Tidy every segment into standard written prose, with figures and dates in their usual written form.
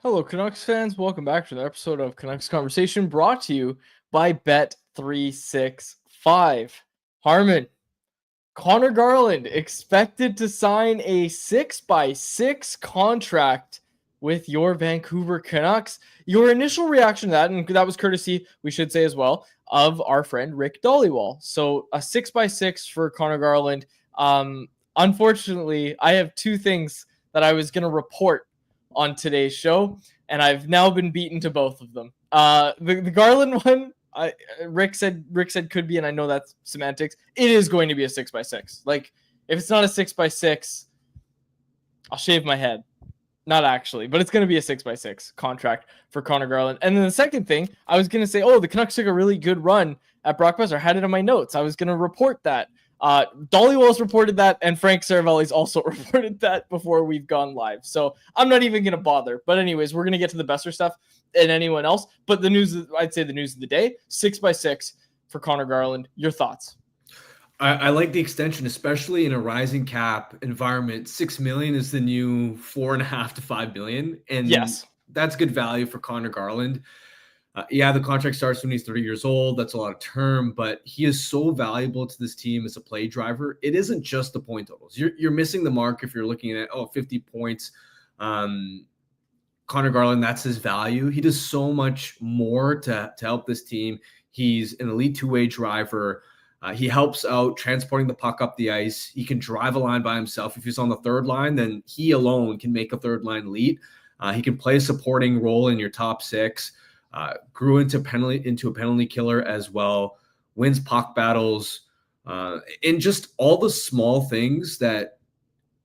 Hello, Canucks fans. Welcome back to another episode of Canucks Conversation brought to you by Bet365. Harmon, Conor Garland expected to sign a 6x6 contract with your Vancouver Canucks. Your initial reaction to that, and that was courtesy, we should say as well, of our friend Rick Dollywall. So a 6x6 for Conor Garland. Unfortunately, I have two things that I was going to report on today's show, and I've now been beaten to both of them. The Garland one, Rick said could be, and I know that's semantics. It is going to be a 6x6. Like, if it's not a 6x6, I'll shave my head. Not actually, but it's going to be a 6x6 contract for Conor Garland. And then the second thing, I was going to say, the Canucks took a really good run at Brock Besser. I had it in my notes. I was going to report that. Dollywall's reported that, and Frank Saravelli's also reported that before we've gone live. So I'm not even going to bother. But anyways, we're going to get to the Besser stuff and anyone else. But the news of the day, 6x6 for Conor Garland. Your thoughts? I like the extension, especially in a rising cap environment. $6 million is the new $4.5 to $5 million. And yes, that's good value for Conor Garland. The contract starts when he's 30 years old. That's a lot of term, but he is so valuable to this team as a play driver. It isn't just the point totals. You're missing the mark if you're looking at 50 points. Conor Garland, that's his value. He does so much more to help this team. He's an elite two-way driver. He helps out transporting the puck up the ice. He can drive a line by himself. If he's on the third line, then he alone can make a third line elite. He can play a supporting role in your top six. Grew into a penalty killer as well, wins puck battles, and just all the small things that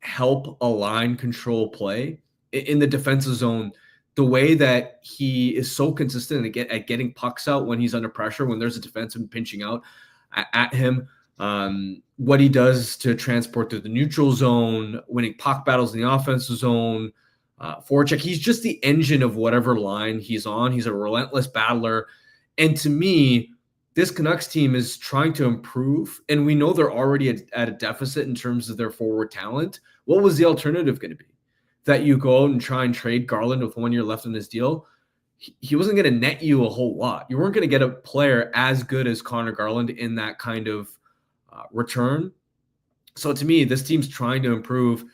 help align control play in the defensive zone. The way that he is so consistent at getting pucks out when he's under pressure, when there's a defenseman pinching out at him, what he does to transport to the neutral zone, winning puck battles in the offensive zone, forecheck. He's just the engine of whatever line he's on. He's a relentless battler. And to me, this Canucks team is trying to improve, and we know they're already at a deficit in terms of their forward talent. What was the alternative going to be? That you go out and try and trade Garland with 1 year left on his deal? He wasn't going to net you a whole lot. You weren't going to get a player as good as Conor Garland in that kind of return. So to me, this team's trying to improve.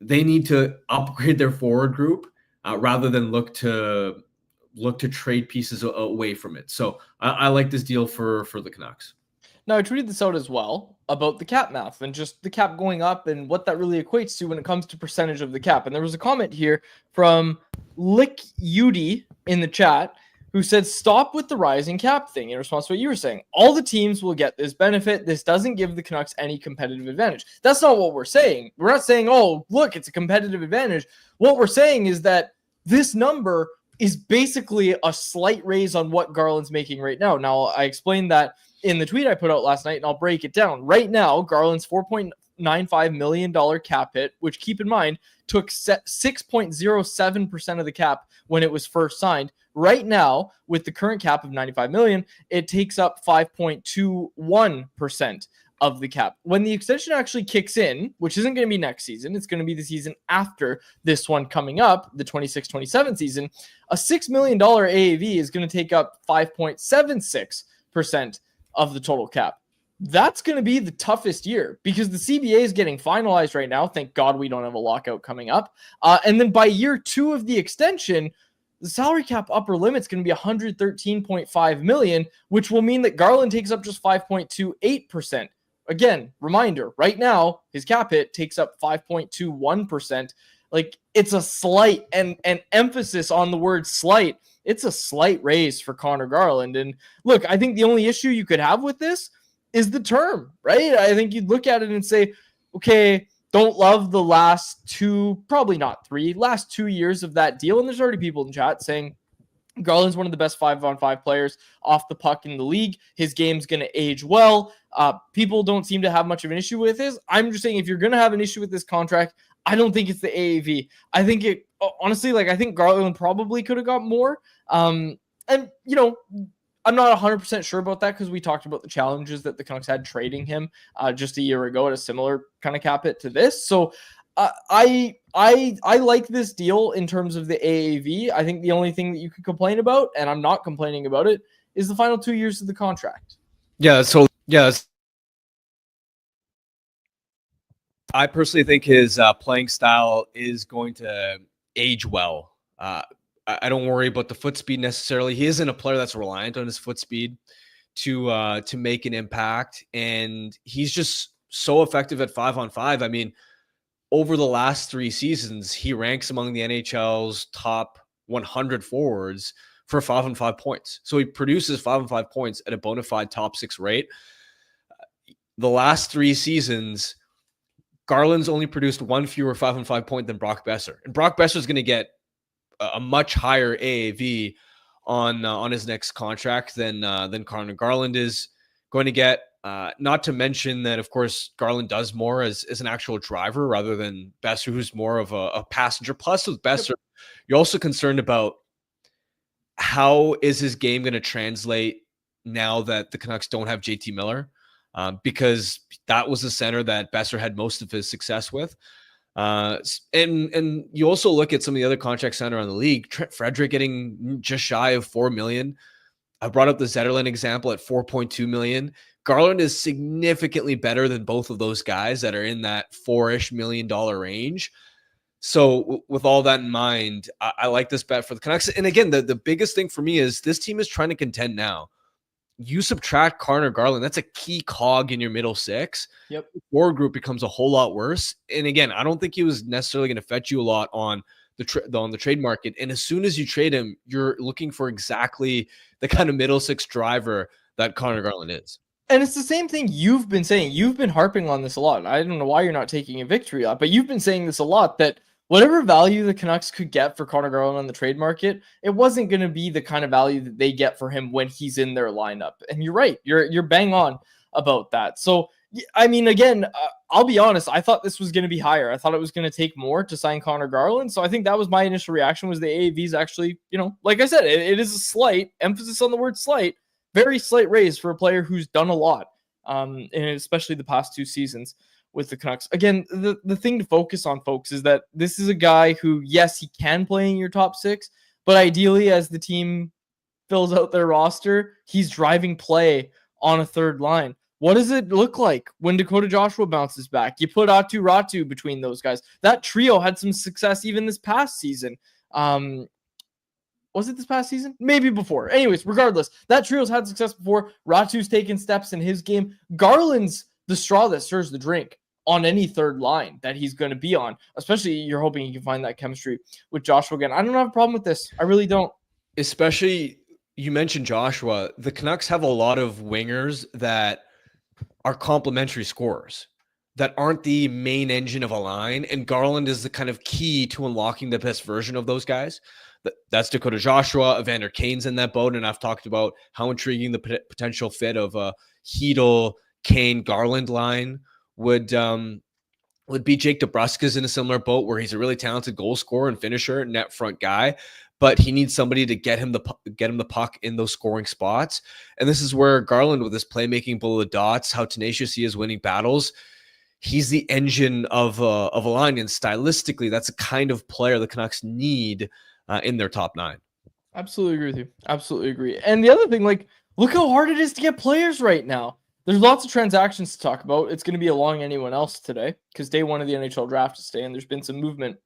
They need to upgrade their forward group rather than look to trade pieces away from it. So I like this deal for the Canucks. Now, I tweeted this out as well about the cap math and just the cap going up and what that really equates to when it comes to percentage of the cap. And there was a comment here from Lick Udi in the chat who said, stop with the rising cap thing, in response to what you were saying. All the teams will get this benefit. This doesn't give the Canucks any competitive advantage. That's not what we're saying. We're not saying, look, it's a competitive advantage. What we're saying is that this number is basically a slight raise on what Garland's making right now. Now, I explained that in the tweet I put out last night, and I'll break it down. Right now, Garland's $4.95 million cap hit, which, keep in mind, took 6.07% of the cap when it was first signed. Right now, with the current cap of $95 million, it takes up 5.21% of the cap. When the extension actually kicks in, which isn't going to be next season, it's going to be the season after this one coming up, the 26-27 season, a $6 million AAV is going to take up 5.76% of the total cap. That's going to be the toughest year because the CBA is getting finalized right now. Thank God we don't have a lockout coming up. And then by year 2 of the extension, the salary cap upper limit is going to be $113.5 million, which will mean that Garland takes up just 5.28%. Again, reminder, right now, his cap hit takes up 5.21%. Like, it's a slight, and emphasis on the word slight. It's a slight raise for Conor Garland. And look, I think the only issue you could have with this is the term, right? I think you'd look at it and say, okay, don't love the last 2, probably not 3, last 2 years of that deal. And there's already people in chat saying Garland's one of the best 5-on-5 players off the puck in the league. His game's going to age well. People don't seem to have much of an issue with this. I'm just saying, if you're going to have an issue with this contract, I don't think it's the AAV. I think it, honestly, I think Garland probably could have got more. And, I'm not 100% sure about that because we talked about the challenges that the Canucks had trading him just a year ago at a similar kind of cap hit to this. So I like this deal in terms of the AAV. I think the only thing that you could complain about, and I'm not complaining about it, is the final 2 years of the contract. Yeah, so I personally think his playing style is going to age well. I don't worry about the foot speed necessarily. He isn't a player that's reliant on his foot speed to make an impact, and he's just so effective at 5-on-5. I mean, over the last 3 seasons, he ranks among the NHL's top 100 forwards for 5-on-5 points. So he produces 5-on-5 points at a bona fide top 6 rate. The last 3 seasons, Garland's only produced 1 fewer 5-on-5 point than Brock Besser. And Brock Besser is going to get a much higher AAV on his next contract than Conor Garland is going to get. Not to mention that, of course, Garland does more as an actual driver rather than Besser, who's more of a passenger. Plus, with Besser, you're also concerned about how is his game going to translate now that the Canucks don't have JT Miller, because that was the center that Besser had most of his success with. And you also look at some of the other contract center on the league. Trent Frederick getting just shy of $4 million. I brought up the Zetterlund example at $4.2 million. Garland is significantly better than both of those guys that are in that $4-ish million range. So with all that in mind, I like this bet for the Canucks. And again, the biggest thing for me is this team is trying to contend now. You subtract Conor Garland, that's a key cog in your middle six. Yep. The forward group becomes a whole lot worse. And again, I don't think he was necessarily going to fetch you a lot on the trade market. And as soon as you trade him, you're looking for exactly the kind of middle six driver that Conor Garland is. And it's the same thing you've been saying. You've been harping on this a lot. I don't know why you're not taking a victory lap, but you've been saying this a lot, that whatever value the Canucks could get for Conor Garland on the trade market, it wasn't going to be the kind of value that they get for him when he's in their lineup. And you're right. You're bang on about that. So, I mean, again, I'll be honest. I thought this was going to be higher. I thought it was going to take more to sign Conor Garland. So I think that was my initial reaction, was the AAV is actually, like I said, it is a slight emphasis on the word slight. Very slight raise for a player who's done a lot, and especially the past 2 seasons with the Canucks. Again, the thing to focus on, folks, is that this is a guy who, yes, he can play in your top 6, but ideally, as the team fills out their roster, he's driving play on a third line. What does it look like when Dakota Joshua bounces back? You put Ratu between those guys. That trio had some success even this past season. Was it this past season? Maybe before. Anyways, regardless, that trio's had success before. Ratu's taken steps in his game. Garland's the straw that stirs the drink on any third line that he's going to be on, especially you're hoping you can find that chemistry with Joshua again. I don't have a problem with this. I really don't. Especially, you mentioned Joshua. The Canucks have a lot of wingers that are complementary scorers that aren't the main engine of a line, and Garland is the kind of key to unlocking the best version of those guys. That's Dakota Joshua. Evander Kane's in that boat, and I've talked about how intriguing the potential fit of a Hedl, Kane, Garland line would be. Jake DeBrusk's in a similar boat, where he's a really talented goal scorer and finisher, net front guy, but he needs somebody to get him the puck in those scoring spots. And this is where Garland, with his playmaking below the dots, how tenacious he is winning battles, he's the engine of a line, and stylistically, that's a kind of player the Canucks need in their top 9. Absolutely agree with you. Absolutely agree. And the other thing, look how hard it is to get players right now. There's lots of transactions to talk about. It's going to be along anyone else today, because day 1 of the NHL draft is today, and there's been some movement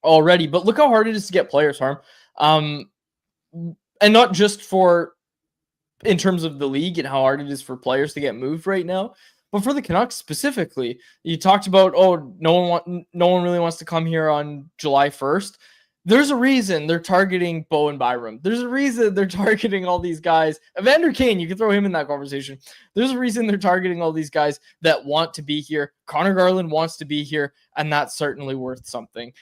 already. But look how hard it is to get players, Harm. And not just in terms of the league and how hard it is for players to get moved right now, but for the Canucks specifically. You talked about, no one really wants to come here on July 1st. There's a reason they're targeting Bowen Byram. There's a reason they're targeting all these guys. Evander Kane, you can throw him in that conversation. There's a reason they're targeting all these guys that want to be here. Conor Garland wants to be here, and that's certainly worth something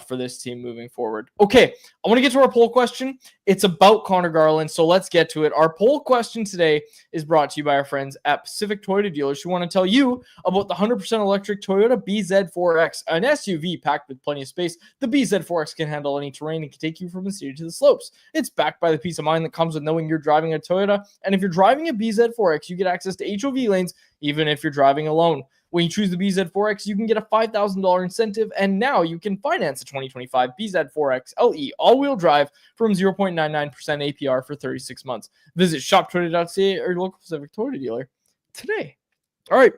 for this team moving forward. Okay, I want to get to our poll question. It's about Conor Garland, so let's get to it. Our poll question today is brought to you by our friends at Pacific Toyota Dealers, who want to tell you about the 100% electric Toyota BZ4X, an SUV packed with plenty of space. The BZ4X can handle any terrain and can take you from the city to the slopes. It's backed by the peace of mind that comes with knowing you're driving a Toyota, and if you're driving a BZ4X, you get access to HOV lanes even if you're driving alone. When you choose the BZ4X, you can get a $5,000 incentive, and now you can finance a 2025 BZ4X LE all-wheel drive from 0.99% APR for 36 months. Visit shoptoyota.ca or your local Pacific Toyota dealer today. All right,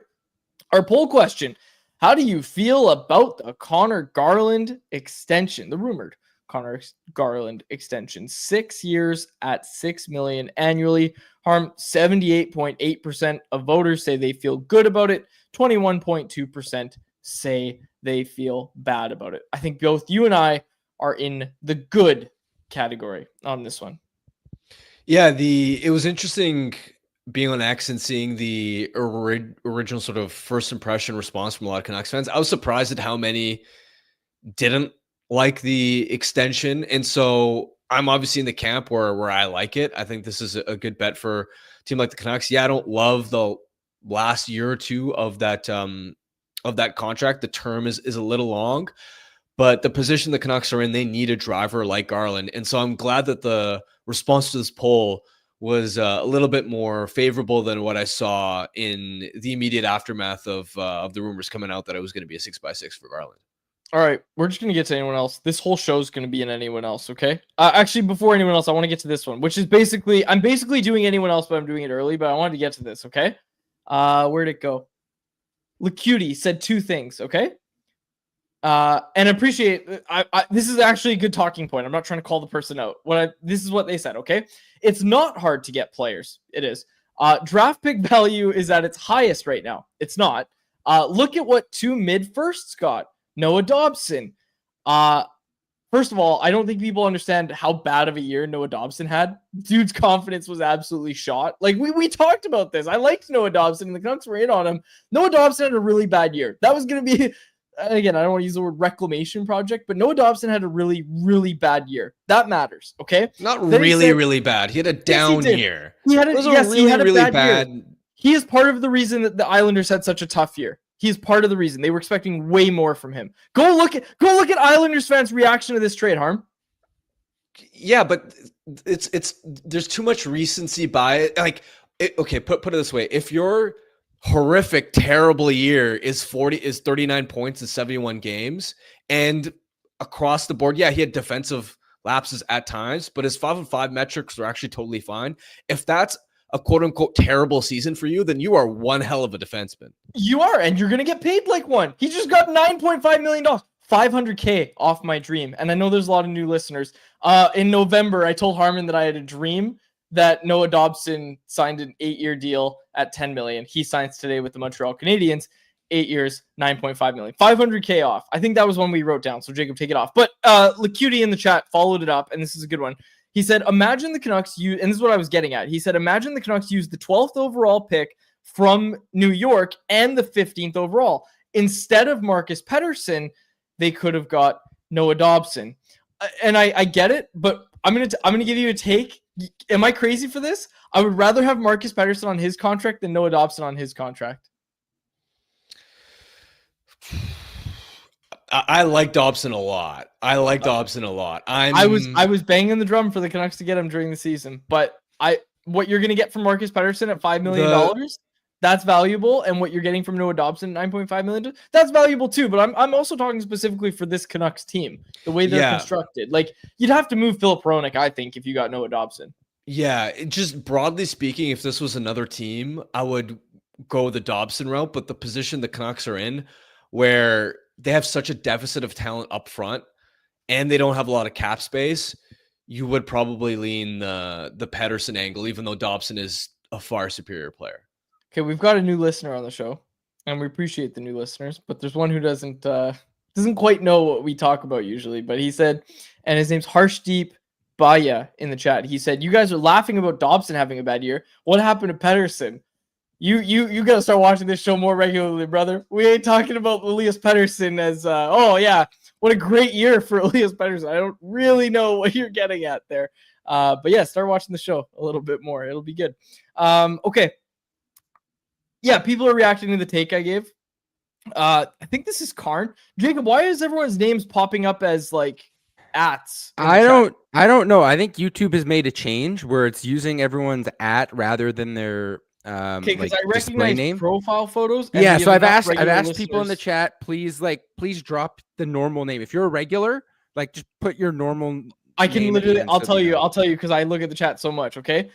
our poll question. How do you feel about the Conor Garland extension, the rumored Conor Garland extension? 6 years at $6 million annually. Harm, 78.8% of voters say they feel good about it. 21.2% say they feel bad about it. I think both you and I are in the good category on this one. Yeah, it was interesting being on X and seeing the original sort of first impression response from a lot of Canucks fans. I was surprised at how many didn't like the extension. And so I'm obviously in the camp where I like it. I think this is a good bet for a team like the Canucks. Yeah, I don't love the last year or two of that contract. The term is a little long, but the position the Canucks are in, they need a driver like Garland. And so I'm glad that the response to this poll was a little bit more favorable than what I saw in the immediate aftermath of the rumors coming out that it was going to be a 6x6 for Garland. All right, we're just going to get to anyone else. This whole show is going to be in anyone else, okay? Actually, before anyone else, I want to get to this one, which is I'm basically doing anyone else, but I'm doing it early, but I wanted to get to this, okay? Where'd it go? LeCutie said 2 things, okay? And appreciate, this is actually a good talking point. I'm not trying to call the person out. This is what they said, okay? It's not hard to get players. It is. Draft pick value is at its highest right now. It's not. Look at what 2 mid-firsts got. Noah Dobson. First of all, I don't think people understand how bad of a year Noah Dobson had. Dude's confidence was absolutely shot. Like, we talked about this. I liked Noah Dobson, and the Canucks were in on him. Noah Dobson had a really bad year. That was going to be, again, I don't want to use the word reclamation project, but Noah Dobson had a really, really bad year. That matters, okay? Not really bad. He had a down year. He had a really bad year. He is part of the reason that the Islanders had such a tough year. He's part of the reason. They were expecting way more from him. Go look at Islanders fans' reaction to this trade, Harm. Yeah, but it's there's too much recency bias. Like, okay, put it this way: if your horrific, terrible year is 39 points in 71 games, and across the board, yeah, he had defensive lapses at times, but his 5-on-5 metrics are actually totally fine. If that's a quote-unquote terrible season for you, then you are one hell of a defenseman. You are, and you're going to get paid like one. He just got $9.5 million, $500K off my dream. And I know there's a lot of new listeners. In November, I told Harmon that I had a dream that Noah Dobson signed an 8-year deal at $10 million. He signs today with the Montreal Canadiens, 8 years, $9.5 million, $500K off. I think that was one we wrote down. So Jacob, take it off. But LeCutie in the chat followed it up, and this is a good one. He said, imagine the Canucks use, and this is what I was getting at. He said, imagine the Canucks use the 12th overall pick from New York and the 15th overall. Instead of Marcus Pettersson, they could have got Noah Dobson. And I get it, but I'm gonna give you a take. Am I crazy for this? I would rather have Marcus Pettersson on his contract than Noah Dobson on his contract. I like Dobson a lot. I was banging the drum for the Canucks to get him during the season, but what you're going to get from Marcus Pettersson at $5 million, that's valuable, and what you're getting from Noah Dobson, $9.5 million, that's valuable too. But I'm also talking specifically for this Canucks team, the way they're constructed. Like, you'd have to move Philip Hronek, I think, if you got Noah Dobson. Yeah, just broadly speaking, if this was another team, I would go the Dobson route. But the position the Canucks are in, where they have such a deficit of talent up front and they don't have a lot of cap space, you would probably lean the Pettersson angle, even though Dobson is a far superior player. Okay, we've got a new listener on the show, and we appreciate the new listeners, but there's one who doesn't quite know what we talk about usually. But he said, and his name's Harshdeep Baya in the chat. He said, you guys are laughing about Dobson having a bad year. What happened to Pettersson? You got to start watching this show more regularly, brother. We ain't talking about Elias Pettersson as, what a great year for Elias Pettersson. I don't really know what you're getting at there. But yeah, start watching the show a little bit more. It'll be good. Okay. Yeah, people are reacting to the take I gave. I think this is Karn. Jacob, why is everyone's names popping up as like ats? I don't know. I think YouTube has made a change where it's using everyone's at rather than their Okay, because like I display recognize name. profile photos. And Yeah, we so have I've enough regular asked people in the listeners. chat, please drop the normal name. If you're a regular, like just put your normal. I can name at the literally, end I'll so tell we you, know. because I look at the chat so much. Okay,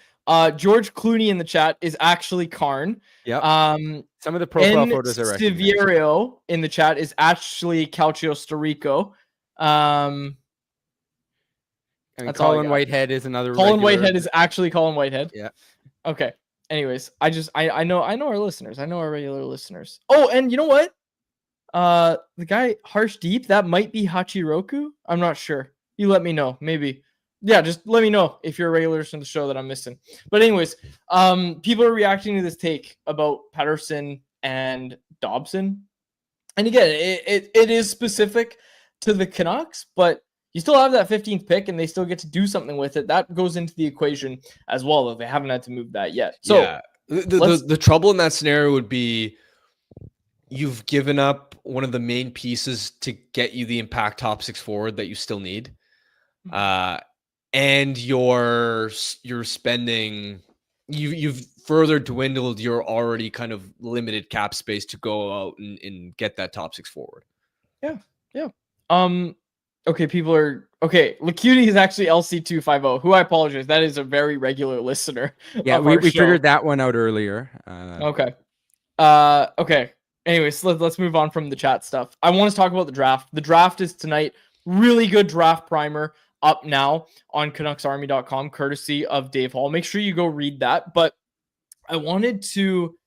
George Clooney in the chat is actually Karn. Yep. Um, Some of the profile N photos I recognize. Severio in the chat is actually Calcio Storico. I mean, That's all I Colin got. Whitehead is another. Colin regular. Whitehead is actually Colin Whitehead. Yeah. Okay. Anyways, I know our listeners. I know our regular listeners. Oh, and you know what? The guy Harsh Deep, that might be Hachiroku. I'm not sure. You let me know. Maybe. Yeah, just let me know if you're a regular listener to the show that I'm missing. But anyways, people are reacting to this take about Pettersson and Dobson. And again, it is specific to the Canucks, but you still have that 15th pick and they still get to do something with it. That goes into the equation as well, if they haven't had to move that yet. So yeah, the trouble in that scenario would be you've given up one of the main pieces to get you the impact top 6 forward that you still need. And you're spending, you've further dwindled your already kind of limited cap space to go out and get that top 6 forward. Yeah. Okay, people are okay. Lacuti is actually LC250, who I apologize. That is a very regular listener. Yeah, we figured that one out earlier. Okay. Okay. Anyways, let's move on from the chat stuff. I want to talk about the draft. The draft is tonight. Really good draft primer up now on CanucksArmy.com, courtesy of Dave Hall. Make sure you go read that. But I wanted to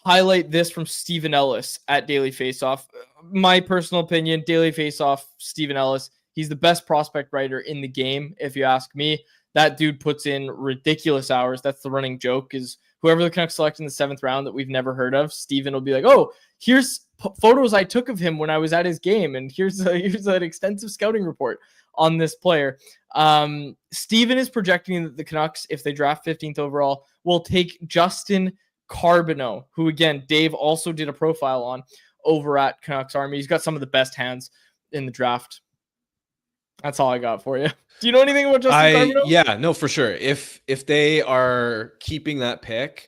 highlight this from Stephen Ellis at Daily Faceoff. My personal opinion, Daily Faceoff, Stephen Ellis, he's the best prospect writer in the game, if you ask me. That dude puts in ridiculous hours. That's the running joke, is whoever the Canucks select in the 7th round that we've never heard of, Stephen will be like, oh, here's photos I took of him when I was at his game, and here's an extensive scouting report on this player. Stephen is projecting that the Canucks, if they draft 15th overall, will take Justin Carbonneau, who, again, Dave also did a profile on over at Canucks Army. He's got some of the best hands in the draft. That's all I got for you. Do you know anything about Justin Carbonneau? Yeah, no, for sure. If they are keeping that pick,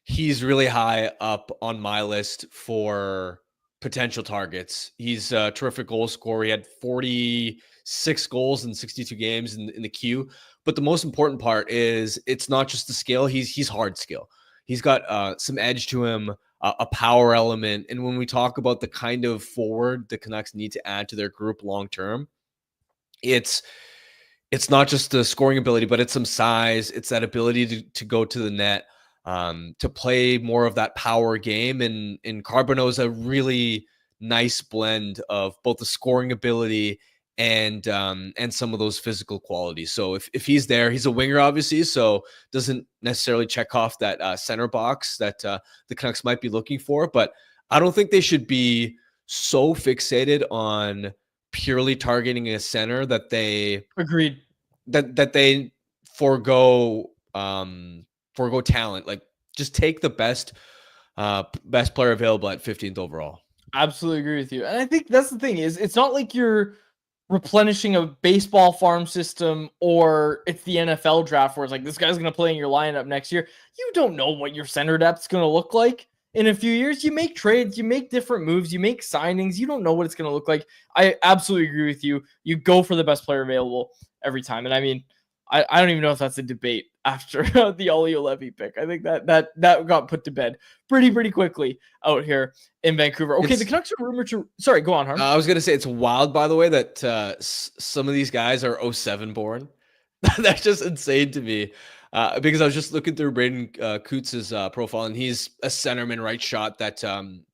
he's really high up on my list for potential targets. He's a terrific goal scorer. He had 46 goals in 62 games in the queue. But the most important part is it's not just the skill. He's hard skill. He's got some edge to him, a power element. And when we talk about the kind of forward the Canucks need to add to their group long term, it's not just the scoring ability, but it's some size. It's that ability to go to the net, to play more of that power game. And Carbonneau is a really nice blend of both the scoring ability and some of those physical qualities. So if he's there, he's a winger, obviously, so doesn't necessarily check off that center box that the Canucks might be looking for. But I don't think they should be so fixated on purely targeting a center that they agreed that they forego talent. Like, just take the best player available at 15th overall. Absolutely agree with you. And I think that's the thing, is it's not like you're replenishing a baseball farm system or it's the NFL draft where it's like, this guy's going to play in your lineup next year. You don't know what your center depth's going to look like in a few years. You make trades, you make different moves, you make signings. You don't know what it's going to look like. I absolutely agree with you. You go for the best player available every time. And I mean, I don't even know if that's a debate after the Olli Levy pick. I think that got put to bed pretty quickly out here in Vancouver. Okay, the Canucks are rumored to... Sorry, go on, Harm. I was going to say, it's wild, by the way, that some of these guys are 07 born. That's just insane to me. Because I was just looking through Braden Kutz's profile, and he's a centerman right shot that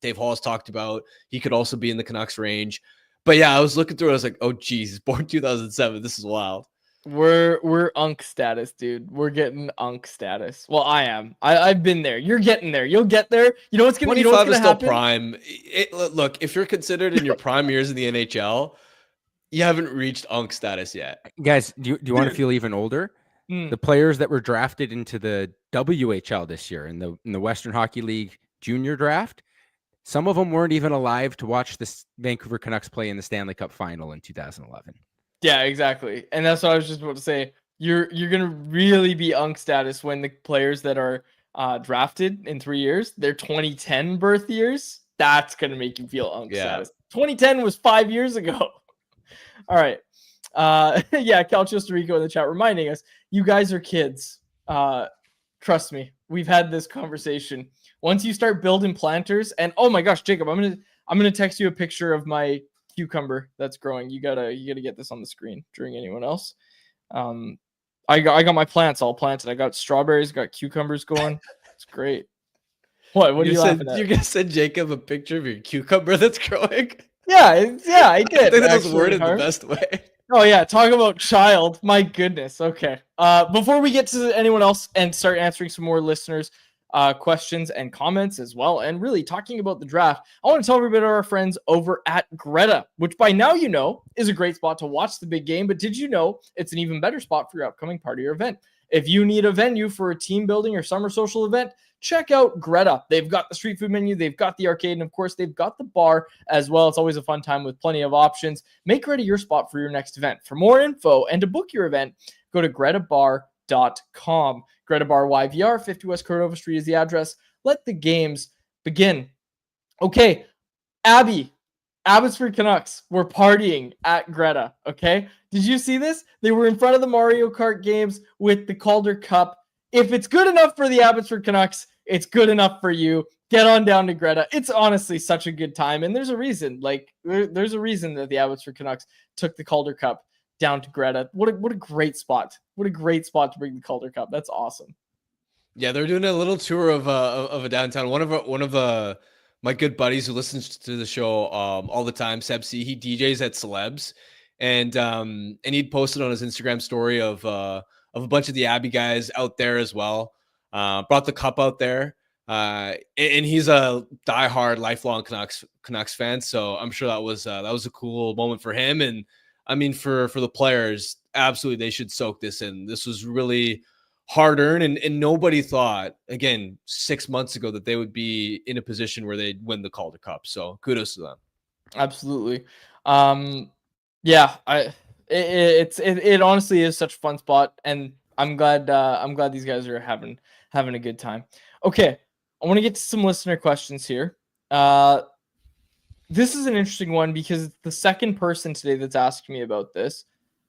Dave Hall has talked about. He could also be in the Canucks range. But yeah, I was looking through it. I was like, oh, geez, he's born 2007. This is wild. We're unk status, dude. We're getting unk status. Well, I am. I've been there. You're getting there. You'll get there. You know what's gonna 25 is still happen? Prime. Look, if you're considered in your prime years in the NHL, you haven't reached unk status yet. Guys, do you want to feel even older? The players that were drafted into the WHL this year in the Western Hockey League junior draft, some of them weren't even alive to watch the Vancouver Canucks play in the Stanley Cup final in 2011. Yeah, exactly. And that's what I was just about to say. You're gonna really be unk status when the players that are drafted in 3 years, their 2010 birth years, that's going to make you feel Yeah. 2010 was 5 years ago. All right. Yeah, Calcio Rico in the chat reminding us, you guys are kids. Trust me, we've had this conversation. Once you start building planters, and oh my gosh, Jacob, I'm gonna text you a picture of my cucumber that's growing. You gotta get this on the screen during anyone else. I got my plants all planted. I got strawberries, got cucumbers going. It's great. What are you laughing at? You're gonna send Jacob a picture of your cucumber that's growing? Yeah, I did. I think that was worded the best way. Oh yeah, talk about child. My goodness. Okay. Before we get to anyone else and start answering some more listeners' questions and comments as well, and really talking about the draft, I want to tell everybody about our friends over at Greta, which by now you know is a great spot to watch the big game. But did you know it's an even better spot for your upcoming party or event? If you need a venue for a team building or summer social event, check out Greta. They've got the street food menu, they've got the arcade, and of course, they've got the bar as well. It's always a fun time with plenty of options. Make Greta your spot for your next event. For more info and to book your event, go to gretabar.com. Greta Bar YVR, 50 West Cordova Street is the address. Let the games begin. Okay, Abbotsford Canucks were partying at Greta, okay? Did you see this? They were in front of the Mario Kart games with the Calder Cup. If it's good enough for the Abbotsford Canucks, it's good enough for you. Get on down to Greta. It's honestly such a good time, and there's a reason. Like, there's a reason that the Abbotsford Canucks took the Calder Cup down to Greta. What a great spot. What a great spot to bring the Calder Cup. That's awesome. Yeah, they're doing a little tour of a downtown. One of my good buddies who listens to the show all the time, Seb C, he DJs at Celebs, and he'd posted on his Instagram story of a bunch of the Abbey guys out there as well. Brought the cup out there, and he's a diehard, lifelong Canucks fan. So I'm sure that was a cool moment for him. And I mean, for the players, absolutely, they should soak this in. This was really hard earned, and nobody thought, again, 6 months ago, that they would be in a position where they'd win the Calder Cup. So kudos to them. Absolutely. Yeah, it honestly is such a fun spot, and I'm glad these guys are having a good time. Okay, I want to get to some listener questions here. This is an interesting one because it's the second person today that's asked me about this.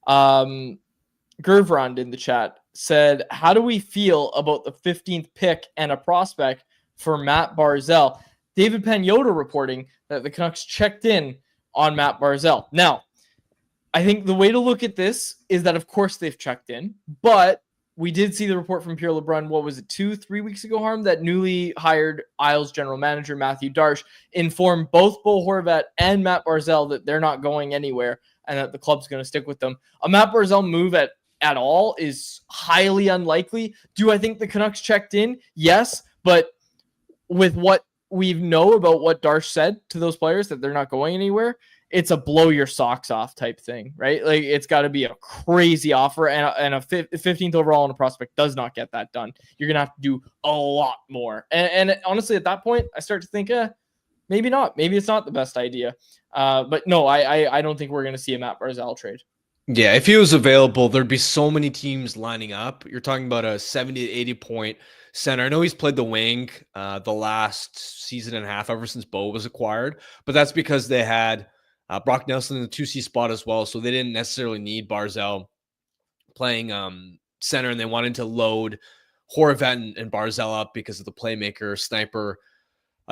Gervrand in the chat said, how do we feel about the 15th pick and a prospect for Matt Barzal? David Pagnotta reporting that the Canucks checked in on Matt Barzal. Now, I think the way to look at this is that, of course, they've checked in, but we did see the report from Pierre LeBrun, what was it, 2-3 weeks ago, Harm, that newly hired Isles general manager Matthew Darche informed both Bo Horvat and Matt Barzal that they're not going anywhere and that the club's going to stick with them. A Matt Barzal move at all is highly unlikely. Do I think the Canucks checked in? Yes, but with what we know about what Darche said to those players, that they're not going anywhere, it's a blow your socks off type thing, right? Like, it's got to be a crazy offer, and a 15th overall on a prospect does not get that done. You're going to have to do a lot more. And honestly, at that point, I start to think, maybe not. Maybe it's not the best idea. But no, I don't think we're going to see a Matt Barzal trade. Yeah, if he was available, there'd be so many teams lining up. You're talking about a 70 to 80 point center. I know he's played the wing the last season and a half ever since Bo was acquired, but that's because they had Brock Nelson in the 2C spot as well, so they didn't necessarily need Barzal playing center, and they wanted to load Horvat and Barzal up because of the playmaker, sniper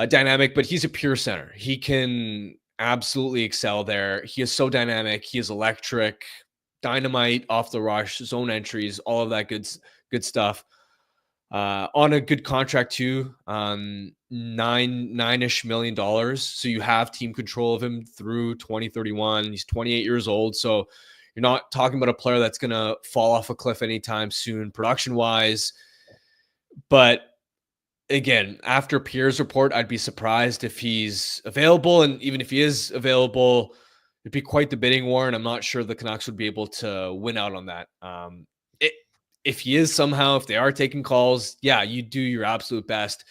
dynamic, but he's a pure center. He can absolutely excel there. He is so dynamic. He is electric, dynamite off the rush, zone entries, all of that good stuff. On a good contract too, $9-ish million. So you have team control of him through 2031. He's 28 years old. So you're not talking about a player that's going to fall off a cliff anytime soon, production wise. But again, after Pierre's report, I'd be surprised if he's available. And even if he is available, it'd be quite the bidding war. And I'm not sure the Canucks would be able to win out on that. If he is somehow, if they are taking calls, yeah, you do your absolute best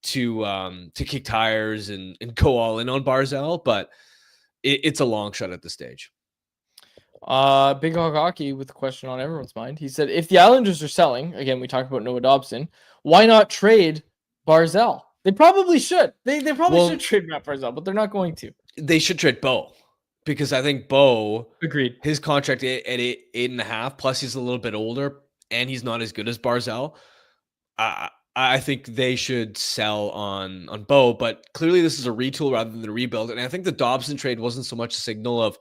to kick tires and go all in on Barzal, but it's a long shot at this stage. Big Hog Hockey with a question on everyone's mind. He said, if the Islanders are selling, again, we talked about Noah Dobson, Why not trade Barzal? They probably should. They probably should trade Matt Barzal, but they're not going to. They should trade Bo, because I think Bo, agreed, his contract at 8.5, plus he's a little bit older and he's not as good as Barzal. I think they should sell on Bo, but clearly this is a retool rather than a rebuild. And I think the Dobson trade wasn't so much a signal of,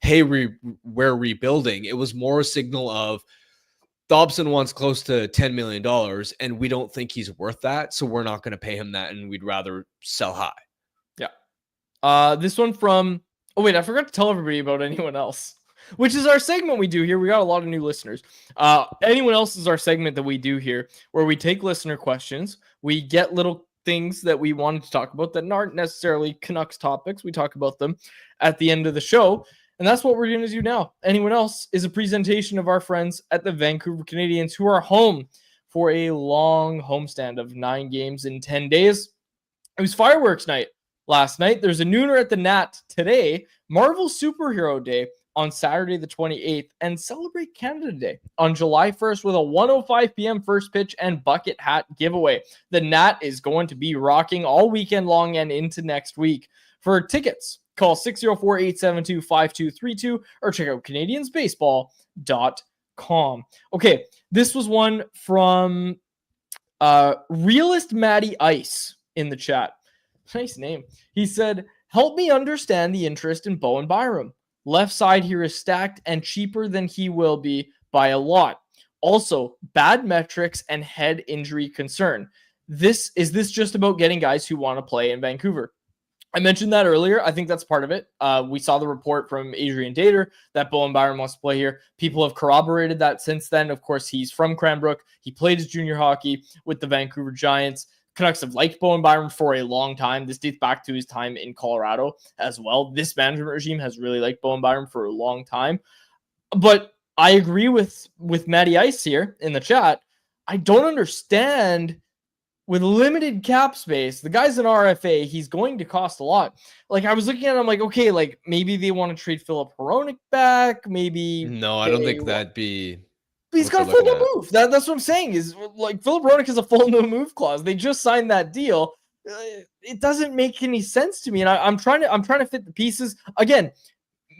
hey, we're rebuilding. It was more a signal of Dobson wants close to $10 million and we don't think he's worth that. So we're not going to pay him that. And we'd rather sell high. Yeah. This one from, oh wait, I forgot to tell everybody about anyone else, which is our segment we do here. We got a lot of new listeners. Anyone else is our segment that we do here, where we take listener questions. We get little things that we wanted to talk about that aren't necessarily Canucks topics. We talk about them at the end of the show. And that's what we're going to do now. Anyone else is a presentation of our friends at the Vancouver Canadians, who are home for a long homestand of 9 games in 10 days. It was fireworks night last night. There's a nooner at the Nat today, Marvel Superhero Day on Saturday the 28th, and Celebrate Canada Day on July 1st with a 1:05 p.m. first pitch and bucket hat giveaway. The Nat is going to be rocking all weekend long and into next week. For tickets, call 604-872-5232 or check out CanadiansBaseball.com. Okay, this was one from Realist Matty Ice in the chat. Nice name. He said, help me understand the interest in Bowen Byram. Left side here is stacked and cheaper than he will be by a lot. Also, bad metrics and head injury concern. Is this just about getting guys who want to play in Vancouver? I mentioned that earlier. I think that's part of it. We saw the report from Adrian Dater that Bowen Byram wants to play here. People have corroborated that since then. Of course, he's from Cranbrook. He played his junior hockey with the Vancouver Giants. Canucks have liked Bowen Byram for a long time. This dates back to his time in Colorado as well. This management regime has really liked Bowen Byram for a long time. But I agree with Matty Ice here in the chat. I don't understand. With limited cap space, the guy's an RFA. He's going to cost a lot. Like, I was looking at him like, okay, like maybe they want to trade Philip Hronek back. Maybe no, I don't think that'd be. He's got a full no move. That's what I'm saying. Is like Philip Hronek has a full no move clause. They just signed that deal. It doesn't make any sense to me. And I'm trying to fit the pieces again.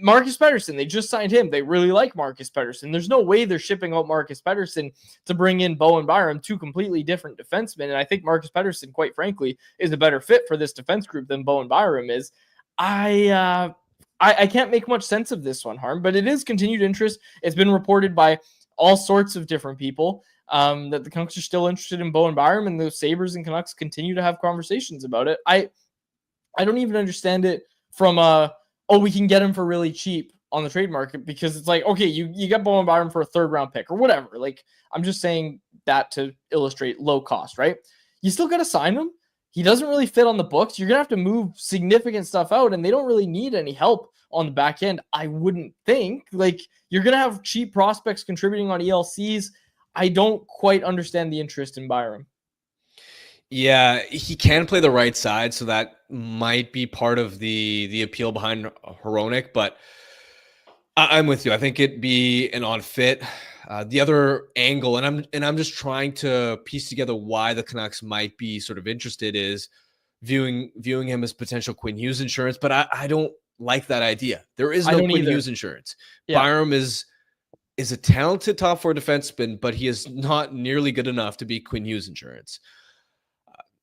Marcus Pettersson, they just signed him. They really like Marcus Pettersson. There's no way they're shipping out Marcus Pettersson to bring in Bowen Byram, two completely different defensemen. And I think Marcus Pettersson, quite frankly, is a better fit for this defense group than Bowen Byram is. I can't make much sense of this one, Harm, but it is continued interest. It's been reported by all sorts of different people that the Canucks are still interested in Bowen Byram, and the Sabres and Canucks continue to have conversations about it. I don't even understand it from we can get him for really cheap on the trade market, because it's like, okay, you get Bowen Byram for a 3rd round pick or whatever. Like, I'm just saying that to illustrate low cost, right? You still got to sign him. He doesn't really fit on the books. You're going to have to move significant stuff out, and they don't really need any help on the back end, I wouldn't think. Like, you're going to have cheap prospects contributing on ELCs. I don't quite understand the interest in Byram. Yeah, he can play the right side, so that might be part of the appeal behind Hronek, but I'm with you. I think it'd be an odd fit. The other angle, and I'm just trying to piece together why the Canucks might be sort of interested, is viewing him as potential Quinn Hughes insurance, but I don't like that idea. There is no Quinn Hughes insurance. Yeah. Byram is a talented top 4 defenseman, but he is not nearly good enough to be Quinn Hughes insurance.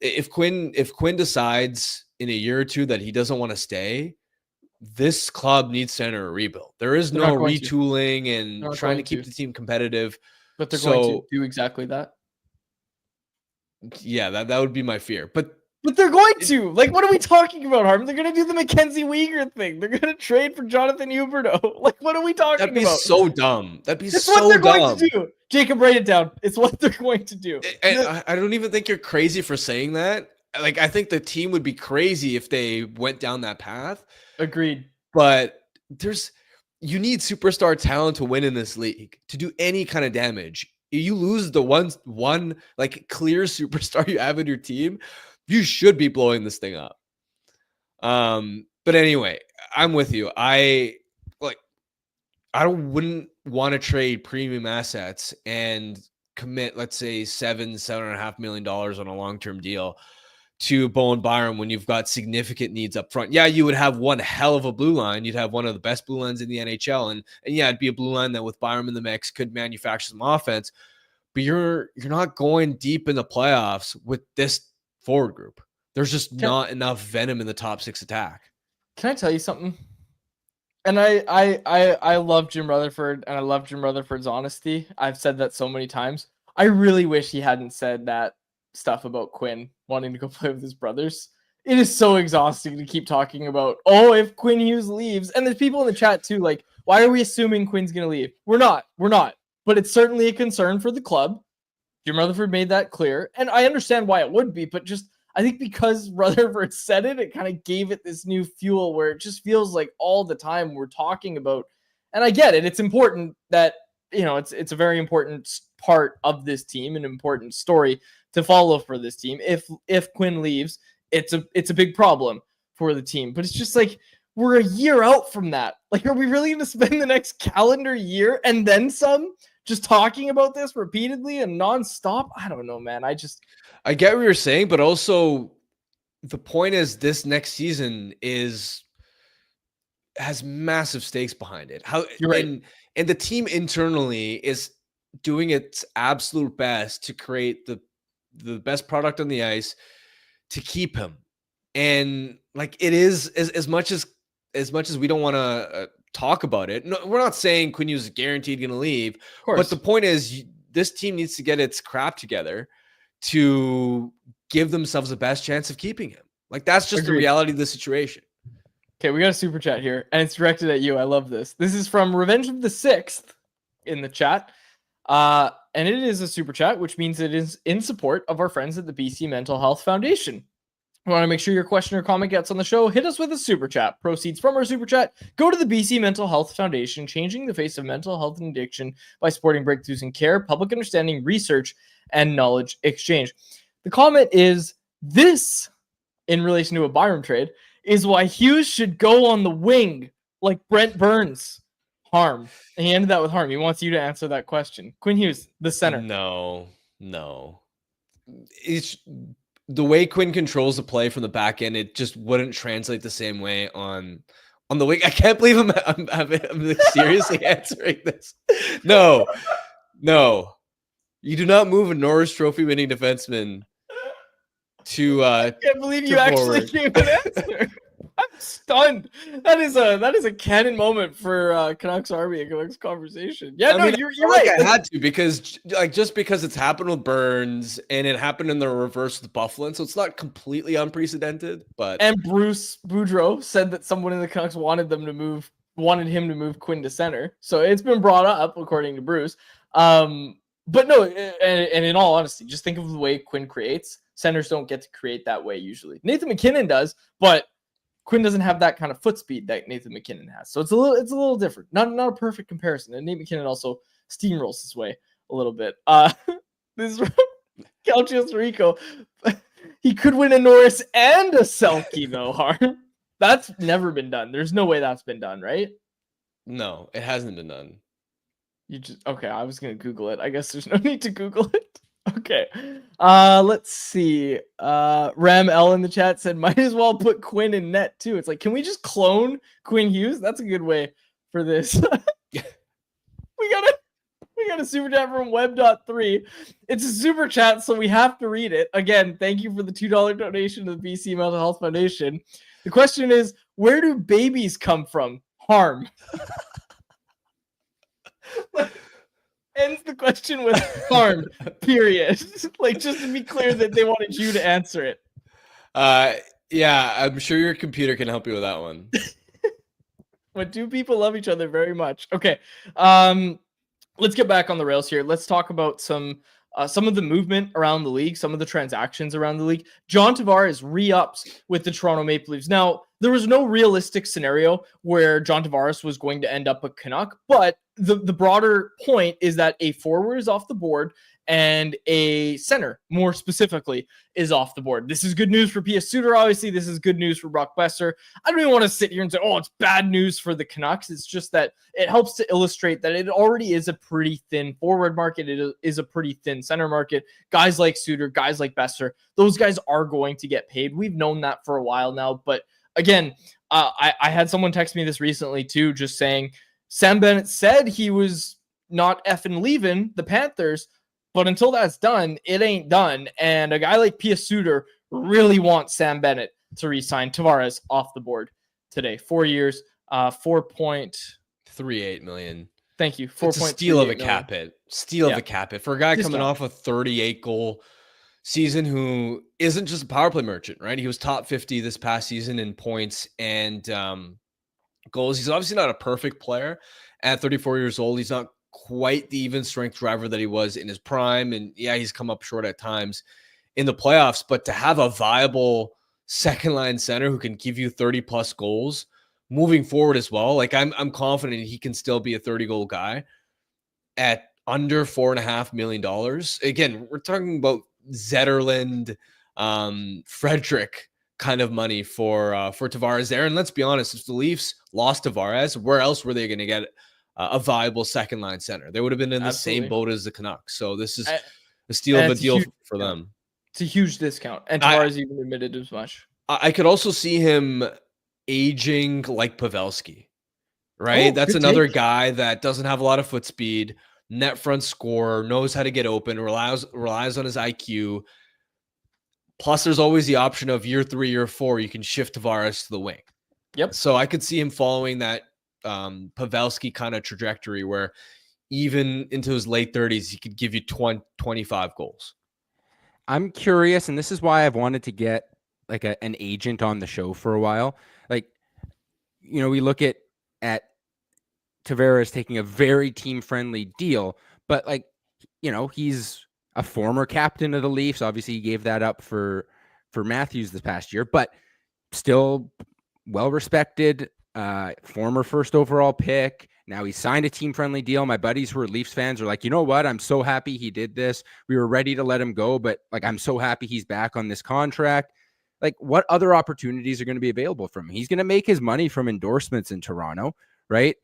If Quinn decides in a year or two that he doesn't want to stay, this club needs to enter a rebuild. There is no retooling and trying to keep the team competitive. But they're going to do exactly that. Yeah, that would be my fear. But they're going to. Like, what are we talking about, Harm? They're going to do the Mackenzie Weegar thing. They're going to trade for Jonathan Huberdeau. Like, what are we talking about? That'd be so dumb. It's what they're going to do. Jacob, write it down. It's what they're going to do. And I don't even think you're crazy for saying that. Like, I think the team would be crazy if they went down that path. Agreed. But you need superstar talent to win in this league, to do any kind of damage. You lose the one like clear superstar you have in your team, you should be blowing this thing up. But anyway, I'm with you. I wouldn't want to trade premium assets and commit, let's say $7.5 million on a long-term deal to Bowen Byram when you've got significant needs up front. Yeah, you would have one hell of a blue line. You'd have one of the best blue lines in the NHL. And yeah, it'd be a blue line that with Byram in the mix could manufacture some offense. But you're not going deep in the playoffs with this forward group. There's just not enough venom in the top 6 attack. Can I tell you something? And I love Jim Rutherford, and I love Jim Rutherford's honesty. I've said that so many times. I really wish he hadn't said that stuff about Quinn wanting to go play with his brothers. It is so exhausting to keep talking about, oh, if Quinn Hughes leaves. And there's people in the chat too, like, why are we assuming Quinn's going to leave? We're not. But it's certainly a concern for the club. Jim Rutherford made that clear. And I understand why it would be, but just, I think because Rutherford said it, it kind of gave it this new fuel where it just feels like all the time we're talking about, and I get it. It's important that, you know, it's a very important part of this team, an important story to follow for this team. If Quinn leaves, it's a big problem for the team, but it's just like, we're a year out from that. Like, are we really going to spend the next calendar year and then some just talking about this repeatedly and nonstop? I don't know, man. I get what you're saying, but also the point is this next season has massive stakes behind it. You're right. And the team internally is doing its absolute best to create the best product on the ice to keep him. And like, it is as much as we don't want to talk about it. No, we're not saying Quinn Hughes is guaranteed going to leave, but the point is this team needs to get its crap together to give themselves the best chance of keeping him. Like, that's just the reality of the situation. Okay, we got a super chat here, and it's directed at you. I love this. This is from Revenge of the Sixth in the chat. And it is a super chat, which means it is in support of our friends at the BC Mental Health Foundation. We want to make sure your question or comment gets on the show. Hit us with a super chat. Proceeds from our super chat go to the BC Mental Health Foundation, changing the face of mental health and addiction by supporting breakthroughs in care, public understanding, research, and knowledge exchange. The comment is, this, in relation to a Byram trade, is why Hughes should go on the wing like Brent Burns. Harm. And he ended that with Harm. He wants you to answer that question. Quinn Hughes, the center. No. It's the way Quinn controls the play from the back end. It just wouldn't translate the same way on the wing. I can't believe I'm seriously answering this. No. You do not move a Norris Trophy winning defenseman to I can't believe you actually gave an answer. I'm stunned. That is a canon moment for Canucks Army and Canucks Conversation. Yeah, you're right. I had to, because just because it's happened with Burns and it happened in the reverse with Buffalo, so it's not completely unprecedented. But Bruce Boudreau said that someone in the Canucks wanted him to move Quinn to center, so it's been brought up according to Bruce. But no, and in all honesty, just think of the way Quinn creates. Centers don't get to create that way usually. Nathan McKinnon does, but Quinn doesn't have that kind of foot speed that Nathan McKinnon has. So it's a little different. Not a perfect comparison. And Nate McKinnon also steamrolls his way a little bit. This is from Calcius Rico. He could win a Norris and a Selke though, Harm. That's never been done. There's no way that's been done, right? No, it hasn't been done. Okay, I was gonna Google it. I guess there's no need to Google it. Okay. Let's see. Ram L in the chat said, might as well put Quinn in net too. It's like, can we just clone Quinn Hughes? That's a good way for this. We got a super chat from Web.3. It's a super chat, so we have to read it. Again, thank you for the $2 donation to the BC Mental Health Foundation. The question is, where do babies come from? Harm. Ends the question with harm, period. Like, just to be clear that they wanted you to answer it. Yeah, I'm sure your computer can help you with that one. But do people love each other very much? Okay. Let's get back on the rails here. Let's talk about some of the movement around the league, some of the transactions around the league. John Tavares re-ups with the Toronto Maple Leafs. Now, there was no realistic scenario where John Tavares was going to end up a Canuck, but the broader point is that a forward is off the board and a center, more specifically, is off the board. This is good news for P.S. Suter, obviously. This is good news for Brock Besser. I don't even want to sit here and say, oh, it's bad news for the Canucks. It's just that it helps to illustrate that it already is a pretty thin forward market. It is a pretty thin center market. Guys like Suter, guys like Besser, those guys are going to get paid. We've known that for a while now. But again, I had someone text me this recently too, just saying Sam Bennett said he was not effing leaving the Panthers, but until that's done, it ain't done. And a guy like P.S. Suter really wants Sam Bennett to re-sign. Tavares off the board today. 4 years, 4.38 million. Thank you. It's a steal of a cap hit. Steal of a cap hit for a guy coming off a 38 goal season who isn't just a power play merchant, right? He was top 50 this past season in points and goals. He's obviously not a perfect player at 34 years old. He's not quite the even strength driver that he was in his prime. And yeah, he's come up short at times in the playoffs, but to have a viable second line center who can give you 30 plus goals moving forward as well. Like I'm confident he can still be a 30 goal guy at under $4.5 million. Again, we're talking about Zetterlund, Frederick kind of money for Tavares there. And let's be honest, if the Leafs lost Tavares, where else were they going to get a viable second line center? They would have been in the same boat as the Canucks. So this is a steal of a deal for them. It's a huge discount. And Tavares even admitted as much. I could also see him aging like Pavelski, right? That's another guy that doesn't have a lot of foot speed, net front scorer, knows how to get open, relies on his IQ. Plus, there's always the option of year 3, year 4, you can shift Tavares to the wing. Yep. So I could see him following that Pavelski kind of trajectory where even into his late 30s, he could give you 25 goals. I'm curious, and this is why I've wanted to get like an agent on the show for a while. Like, you know, we look at Tavares taking a very team-friendly deal, but like, you know, he's a former captain of the Leafs. Obviously, he gave that up for Matthews this past year, but still well-respected, former first overall pick. Now he signed a team-friendly deal. My buddies who are Leafs fans are like, you know what? I'm so happy he did this. We were ready to let him go, but like, I'm so happy he's back on this contract. Like, what other opportunities are going to be available from him? He's going to make his money from endorsements in Toronto, right?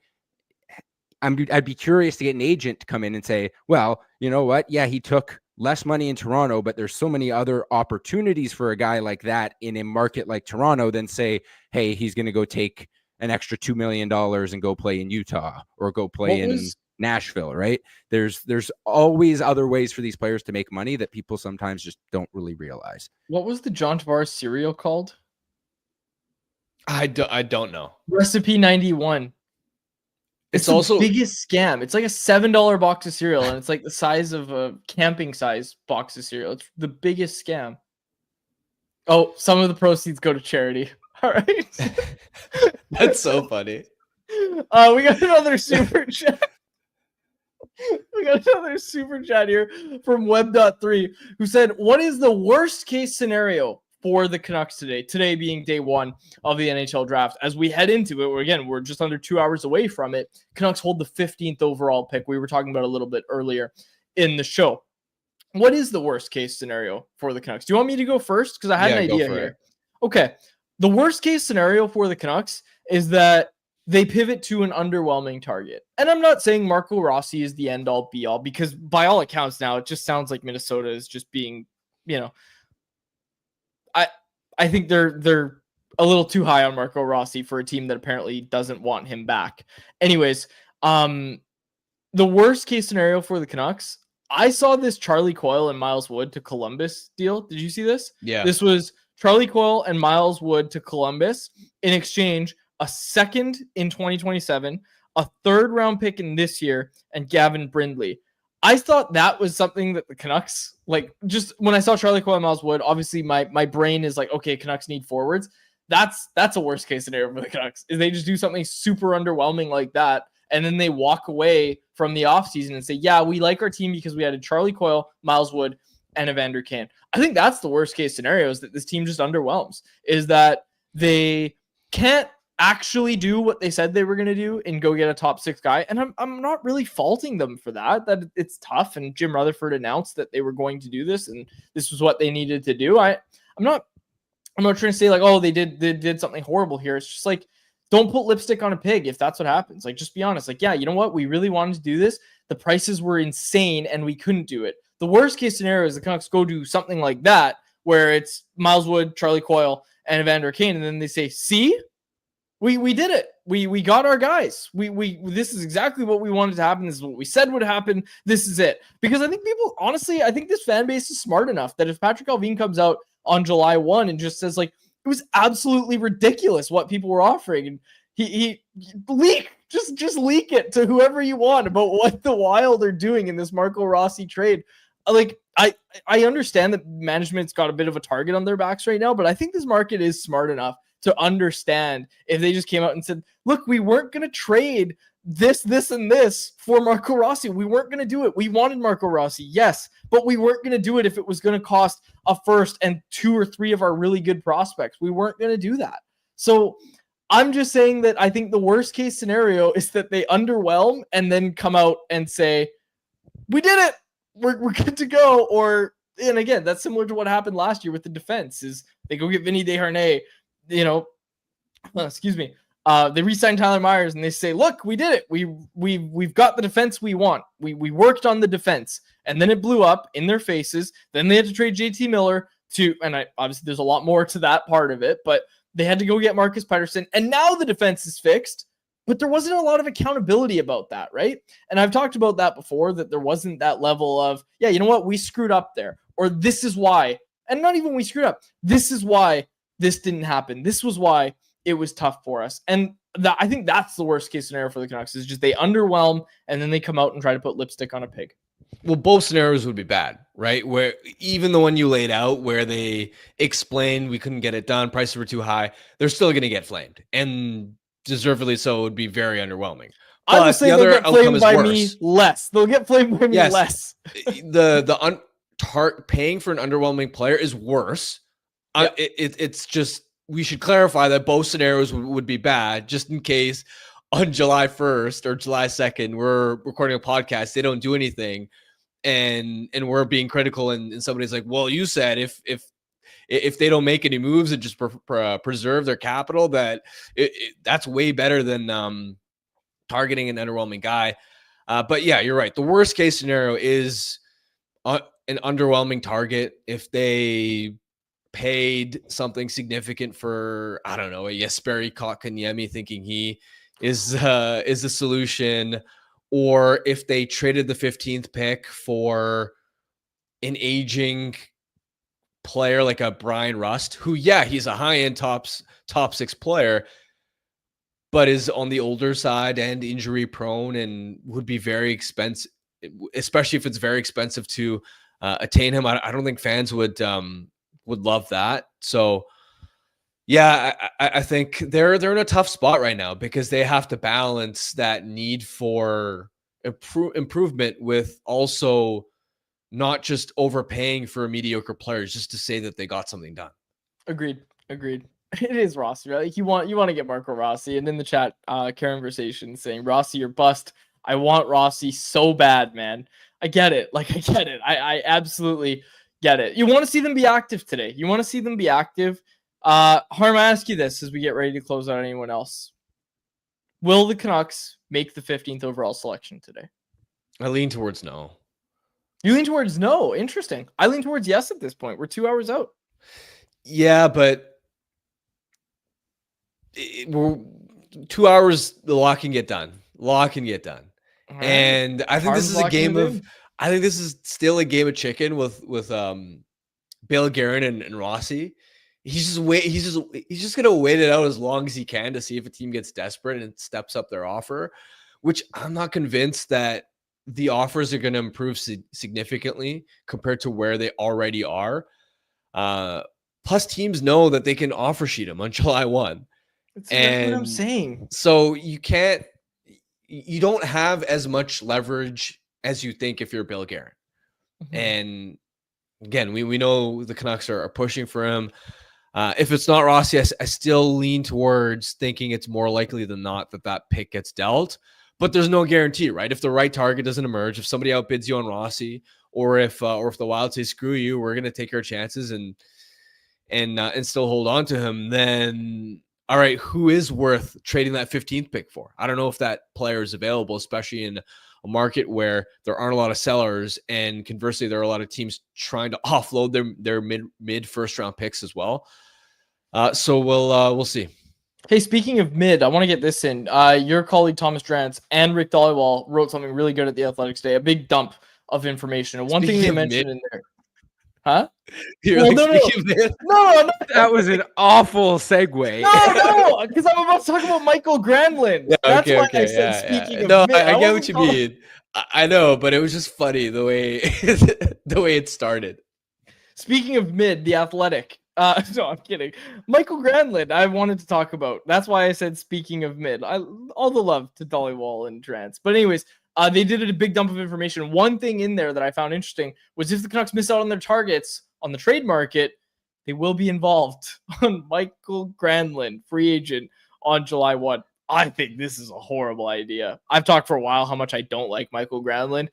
I'd be curious to get an agent to come in and say, well, you know what? Yeah, he took less money in Toronto, but there's so many other opportunities for a guy like that in a market like Toronto than say, hey, he's going to go take an extra $2 million and go play in Utah or go play in Nashville, right? There's always other ways for these players to make money that people sometimes just don't really realize. What was the John Tavares cereal called? I don't know. Recipe 91. It's also the biggest scam. It's like a $7 box of cereal, and it's like the size of a camping size box of cereal. It's the biggest scam. Oh, some of the proceeds go to charity. All right. That's so funny. We got another super chat. We got another super chat here from Web.3 who said, what is the worst case scenario for the Canucks today? Today being day 1 of the NHL draft. As we head into it, we're just under 2 hours away from it. Canucks hold the 15th overall pick. We were talking about a little bit earlier in the show. What is the worst case scenario for the Canucks? Do you want me to go first? Because I had an idea here. Okay. The worst case scenario for the Canucks is that they pivot to an underwhelming target. And I'm not saying Marco Rossi is the end all be all, because by all accounts now, it just sounds like Minnesota is just being, you know, I think they're a little too high on Marco Rossi for a team that apparently doesn't want him back. Anyways, the worst case scenario for the Canucks, I saw this Charlie Coyle and Miles Wood to Columbus deal. Did you see this? Yeah. This was Charlie Coyle and Miles Wood to Columbus in exchange a second in 2027, a 3rd round pick in this year, and Gavin Brindley. I thought that was something that the Canucks, like, just when I saw Charlie Coyle and Miles Wood, obviously my brain is like, okay, Canucks need forwards. That's a worst case scenario for the Canucks, is they just do something super underwhelming like that, and then they walk away from the offseason and say, yeah, we like our team because we added Charlie Coyle, Miles Wood, and Evander Kane. I think that's the worst case scenario, is that this team just underwhelms, is that they can't actually do what they said they were going to do and go get a top 6 guy. And I'm not really faulting them for that it's tough. And Jim Rutherford announced that they were going to do this and this was what they needed to do. I'm not trying to say like, oh, they did something horrible here. It's just like, don't put lipstick on a pig if that's what happens. Like, just be honest. Like, yeah, you know what? We really wanted to do this. The prices were insane and we couldn't do it. The worst case scenario is the Canucks go do something like that where it's Miles Wood, Charlie Coyle, and Evander Kane, and then they say, see? We did it. We got our guys. This is exactly what we wanted to happen. This is what we said would happen. This is it. Because I think people, honestly, I think this fan base is smart enough that if Patrick Allvin comes out on July 1 and just says like, it was absolutely ridiculous what people were offering, and he leak, just leak it to whoever you want about what the Wild are doing in this Marco Rossi trade. Like, I understand that management's got a bit of a target on their backs right now, but I think this market is smart enough to understand if they just came out and said, look, we weren't going to trade this, and this for Marco Rossi. We weren't going to do it. We wanted Marco Rossi, yes, but we weren't going to do it if it was going to cost a first and 2 or 3 of our really good prospects. We weren't going to do that. So I'm just saying that I think the worst case scenario is that they underwhelm and then come out and say, we did it. We're good to go. And again, that's similar to what happened last year with the defense is they go get Vinny Desharnais, they re-signed Tyler Myers and they say, look, we did it. We've got the defense we want. We worked on the defense and then it blew up in their faces. Then they had to trade JT Miller obviously there's a lot more to that part of it, but they had to go get Marcus Pettersson and now the defense is fixed, but there wasn't a lot of accountability about that. Right. And I've talked about that before, that there wasn't that level of, yeah, you know what? We screwed up there, or this is why, and not even we screwed up. This is why this didn't happen. This was why it was tough for us. And I think that's the worst case scenario for the Canucks is just they underwhelm and then they come out and try to put lipstick on a pig. Well, both scenarios would be bad, right? Where even the one you laid out where they explained we couldn't get it done, prices were too high, they're still going to get flamed. And deservedly so. It would be very underwhelming. I would say they'll get flamed by me less. They'll get flamed by me less. Paying for an underwhelming player is worse. Yeah. It's just, we should clarify that both scenarios would be bad, just in case on July 1st or July 2nd, we're recording a podcast, they don't do anything, and we're being critical, and somebody's like, well, you said if they don't make any moves and just preserve their capital, that's way better than targeting an underwhelming guy. But yeah, you're right. The worst case scenario is an underwhelming target. If they paid something significant for, I don't know, a Jesperi Kotkaniemi, thinking he is a solution, or if they traded the 15th pick for an aging player like a Brian Rust, who, yeah, he's a high-end top 6 player, but is on the older side and injury prone and would be very expensive, especially if it's very expensive to attain him. I don't think fans would love that. So yeah, I think they're in a tough spot right now because they have to balance that need for improvement with also not just overpaying for mediocre players just to say that they got something done. Agreed. It is Rossi, right? Like you want to get Marco Rossi, and in the chat, Conversation saying Rossi or bust. I want Rossi so bad, man. I get it. I absolutely get it. You want to see them be active today. Harm, I ask you this as we get ready to close out. Anyone else? Will the Canucks make the 15th overall selection today? I lean towards no. You lean towards no? Interesting. I lean towards yes at this point. We're 2 hours out. Yeah, but we're 2 hours, the lock can get done. Right. And I think this is a game of, I think this is still a game of chicken with Bill Guerin and Rossi. He's just gonna wait it out as long as he can to see if a team gets desperate and steps up their offer, which I'm not convinced that the offers are going to improve significantly compared to where they already are. Plus, teams know that they can offer sheet them on July 1. That's what I'm saying. So you don't have as much leverage as you think if you're Bill Guerin. Mm-hmm. And again, we know the Canucks are pushing for him. If it's not Rossi, I still lean towards thinking it's more likely than not that pick gets dealt. But there's no guarantee, right? If the right target doesn't emerge, if somebody outbids you on Rossi, or if the Wild say screw you, we're going to take our chances and still hold on to him, then all right, who is worth trading that 15th pick for? I don't know if that player is available, especially in a market where there aren't a lot of sellers, and conversely, there are a lot of teams trying to offload their mid first round picks as well. So we'll see. Hey, speaking of mid, I want to get this in. Your colleague Thomas Drance and Rick Dollywall wrote something really good at the Athletics today, a big dump of information. And one thing they mentioned in there. Huh? No. That was an awful segue. No, because I'm about to talk about Michael Granlund. Yeah, That's why okay, I said speaking of no, mid. I get what you mean. I know, but it was just funny the way it started. Speaking of mid, the Athletic. No, I'm kidding. Michael Granlund, I wanted to talk about. That's why I said speaking of mid. All the love to Dollywall and Drance. But anyways, they did a big dump of information. One thing in there that I found interesting was if the Canucks miss out on their targets on the trade market, they will be involved on Michael Granlund, free agent, on July 1. I think this is a horrible idea. I've talked for a while how much I don't like Michael Granlund.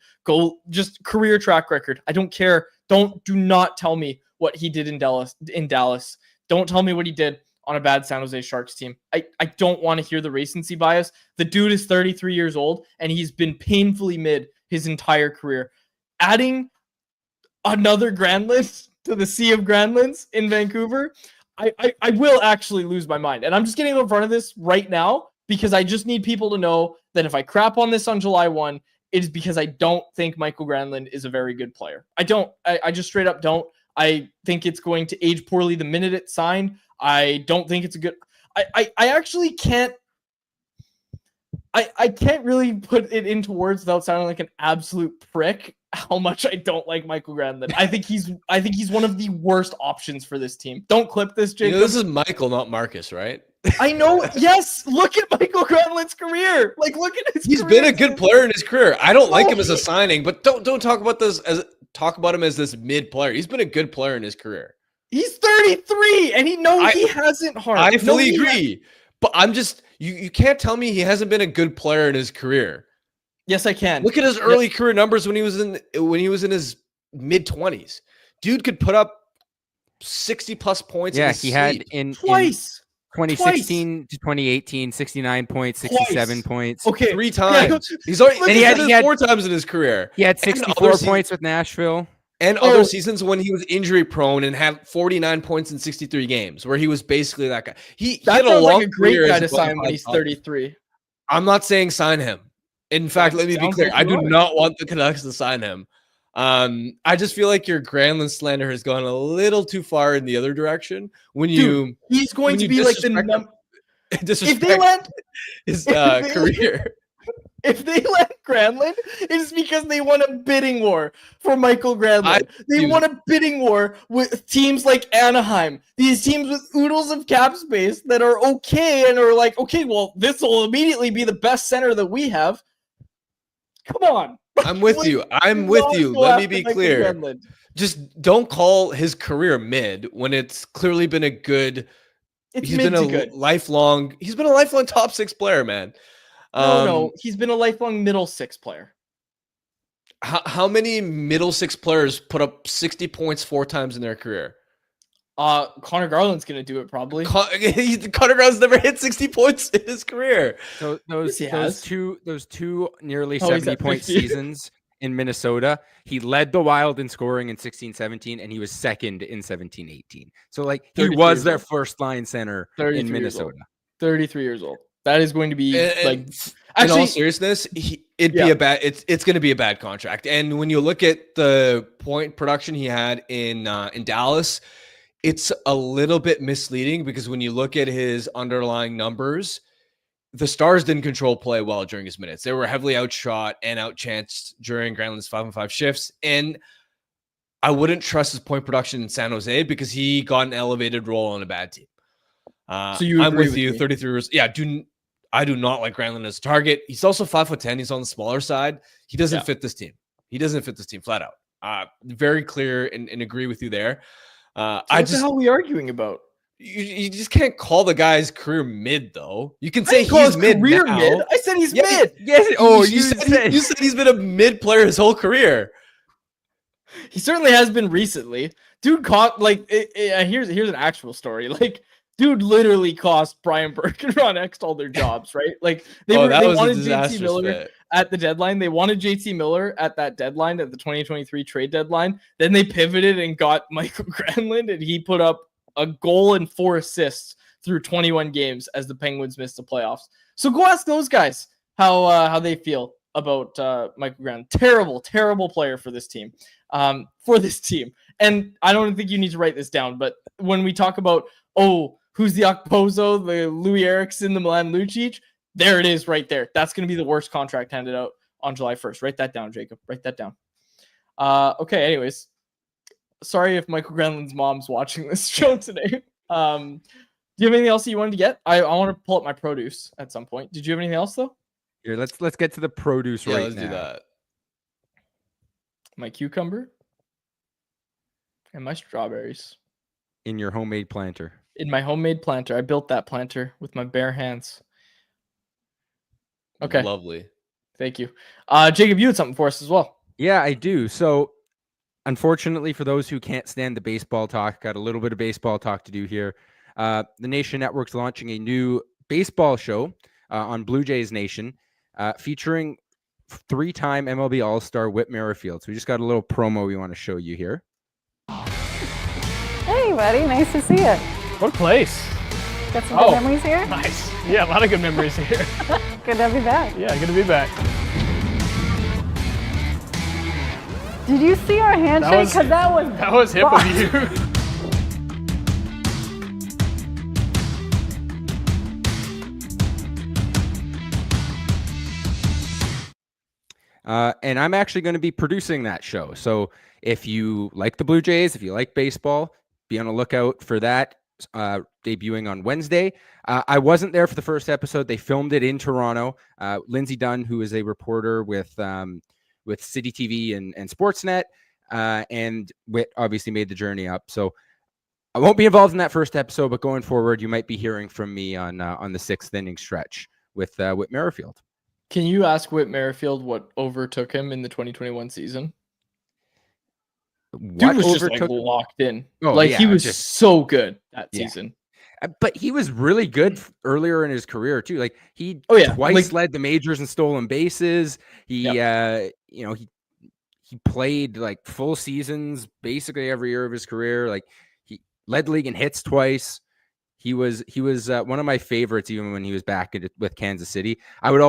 Just career track record. I don't care. Do not tell me what he did in Dallas. Don't tell me what he did on a bad San Jose Sharks team. I don't want to hear the recency bias. The dude is 33 years old, and he's been painfully mid his entire career. Adding another Granlund to the sea of Granlunds in Vancouver, I will actually lose my mind. And I'm just getting in front of this right now because I just need people to know that if I crap on this on July 1, it is because I don't think Michael Granlund is a very good player. I don't. I just straight up don't. I think it's going to age poorly the minute it's signed. I don't think it's a good. I actually can't. I can't really put it into words without sounding like an absolute prick. How much I don't like Michael Granlund. I think he's one of the worst options for this team. Don't clip this, Jacob. This is Michael, not Marcus, right? I know. Yes, look at Michael Granlund's career. Look at his. He's been a good player in his career. I don't like him as a signing, but don't talk about this as talk about him as this mid player. He's been a good player in his career. He's 33, and he hasn't harmed. I fully agree, but I'm just you can't tell me he hasn't been a good player in his career. Yes, I can. Look at his early career numbers when he was in his mid 20s. Dude could put up 60 plus points. Yeah, he had in 2016 to 2018, 69 points, 67 points. Okay, 3 times. He's already he had 4 times in his career. He had 64 points with Nashville. And other seasons when he was injury prone and had 49 points in 63 games, where he was basically that guy. He had a long like a great guy to sign when he's 33. I'm not saying sign him. In fact, let me be clear. I do not want the Canucks to sign him. I just feel like your Granlund slander has gone a little too far in the other direction. He's going to be like if they let his career. If they let Granlund, it's because they won a bidding war for Michael Granlund. They won a bidding war with teams like Anaheim. These teams with oodles of cap space that are okay and are like, okay, well, this will immediately be the best center that we have. Come on. I'm with you. Let me be clear. Just don't call his career mid when it's clearly been a good. He's been a lifelong top 6 player, man. No, he's been a lifelong middle 6 player. How many middle 6 players put up 60 points 4 times in their career? Conor Garland's gonna do it probably. Conor Garland's never hit 60 points in his career. So those two nearly 70-point seasons in Minnesota, he led the Wild in scoring in 16-17, and he was second in 17-18. So he was their first line center in Minnesota. 33 years old. That is going to be in all seriousness, it's going to be a bad contract. And when you look at the point production he had in Dallas, it's a little bit misleading because when you look at his underlying numbers, the Stars didn't control play well during his minutes. They were heavily outshot and outchanced during Granlund's 5-on-5 shifts. And I wouldn't trust his point production in San Jose because he got an elevated role on a bad team. So I'm with you. 33 years. Yeah, I do not like Granlund as a target. He's also 5'10". He's on the smaller side. He doesn't fit this team. He doesn't fit this team flat out. Very clear and agree with you there. What the hell are we arguing about? You just can't call the guy's career mid, though. You can say he's mid career now. mid. I said he's mid. Yes. Oh, you said he's been a mid player his whole career. He certainly has been recently. Dude caught here's an actual story. Like, dude literally cost Brian Burke and Ron Extall their jobs, right? Like they wanted JT Miller at the deadline. They wanted JT Miller at that deadline, at the 2023 trade deadline. Then they pivoted and got Michael Granlund, and he put up a goal and 4 assists through 21 games as the Penguins missed the playoffs. So go ask those guys how they feel about Michael Granlund. Terrible player for this team. And I don't think you need to write this down, but when we talk about, who's the Okposo, the Louis Eriksson, the Milan Lucic, there it is right there. That's going to be the worst contract handed out on July 1st. Write that down, Jacob. Write that down. Okay, anyways. Sorry if Michael Granlund's mom's watching this show today. Do you have anything else that you wanted to get? I want to pull up my produce at some point. Did you have anything else, though? Here, let's get to the produce right now. Let's do that. My cucumber and my strawberries. In your homemade planter. In my homemade planter. I built that planter with my bare hands. Okay. Lovely. Thank you. Jacob, you had something for us as well. Yeah, I do. So, unfortunately, for those who can't stand the baseball talk, got a little bit of baseball talk to do here. The Nation Network's launching a new baseball show on Blue Jays Nation, featuring 3-time MLB All-Star Whit Merrifield. So we just got a little promo we want to show you here. Hey, buddy. Nice to see you. What a place. Got some good memories here? Nice. Yeah, a lot of good memories here. Good to have you back. Yeah, good to be back. Did you see our handshake? Because that was hip of you. And I'm actually going to be producing that show. So if you like the Blue Jays, if you like baseball, be on the lookout for that, debuting on Wednesday. I wasn't there for the first episode. They filmed it in Toronto. Lindsay Dunn, who is a reporter with City TV and Sportsnet, and Whit obviously made the journey up. So I won't be involved in that first episode, but going forward, you might be hearing from me on the 6th inning stretch with Whit Merrifield. Can you ask Whit Merrifield what overtook him in the 2021 season? Dude was just locked in. He was just so good that season. But he was really good earlier in his career too. Like he twice led the majors in stolen bases. He he played like full seasons basically every year of his career. Like he led the league in hits twice. He was one of my favorites even when he was back with Kansas City. He would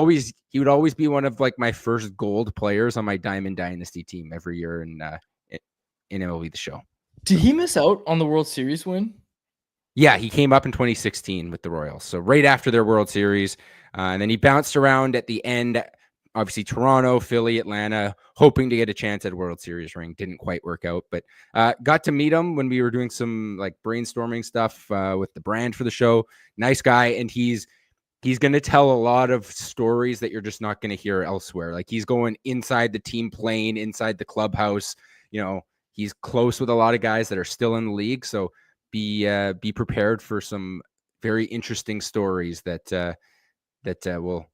always be one of like my first gold players on my Diamond Dynasty team every year in MLB The Show. Did he miss out on the World Series win? Yeah, he came up in 2016 with the Royals. So right after their World Series. And then he bounced around at the end, obviously Toronto, Philly, Atlanta, hoping to get a chance at a World Series ring. Didn't quite work out, but got to meet him when we were doing some like brainstorming stuff with the brand for the show. Nice guy. And he's going to tell a lot of stories that you're just not going to hear elsewhere. Like he's going inside the team plane, inside the clubhouse. He's close with a lot of guys that are still in the league. So be prepared for some very interesting stories that will